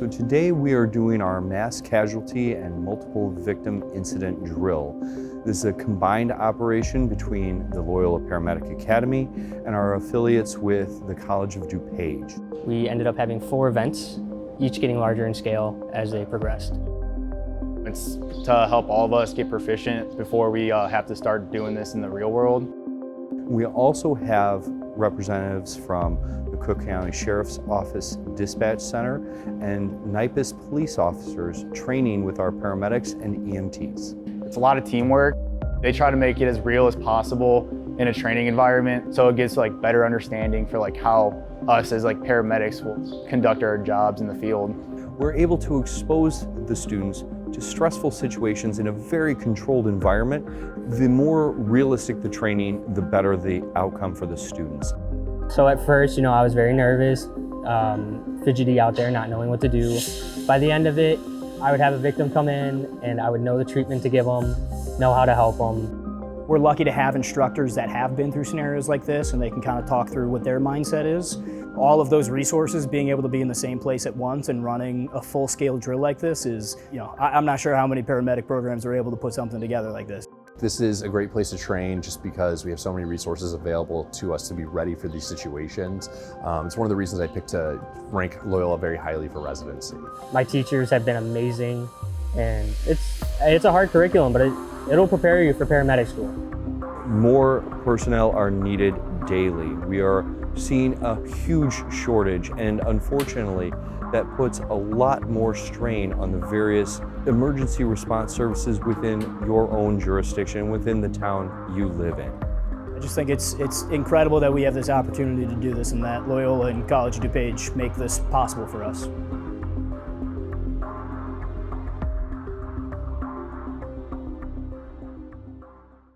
So today we are doing our mass casualty and multiple victim incident drill. This is a combined operation between the Loyola Paramedic Academy and our affiliates with the College of DuPage. We ended up having 4 events, each getting larger in scale as they progressed. It's to help all of us get proficient before we have to start doing this in the real world. We also have representatives from the Cook County Sheriff's Office Dispatch Center and NIPAS police officers training with our paramedics and EMTs. It's a lot of teamwork. They try to make it as real as possible in a training environment, so it gets better understanding for how us as paramedics will conduct our jobs in the field. We're able to expose the students to stressful situations in a very controlled environment. The more realistic the training, the better the outcome for the students. So at first, I was very nervous, fidgety out there, not knowing what to do. By the end of it, I would have a victim come in and I would know the treatment to give them, know how to help them. We're lucky to have instructors that have been through scenarios like this and they can kind of talk through what their mindset is. All of those resources, being able to be in the same place at once and running a full-scale drill like this is, I'm not sure how many paramedic programs are able to put something together like this. This is a great place to train just because we have so many resources available to us to be ready for these situations. It's one of the reasons I picked to rank Loyola very highly for residency. My teachers have been amazing, and it's a hard curriculum, but it'll prepare you for paramedic school. More personnel are needed daily. We are seeing a huge shortage, and unfortunately, that puts a lot more strain on the various emergency response services within your own jurisdiction, within the town you live in. I just think it's incredible that we have this opportunity to do this and that Loyola and College of DuPage make this possible for us.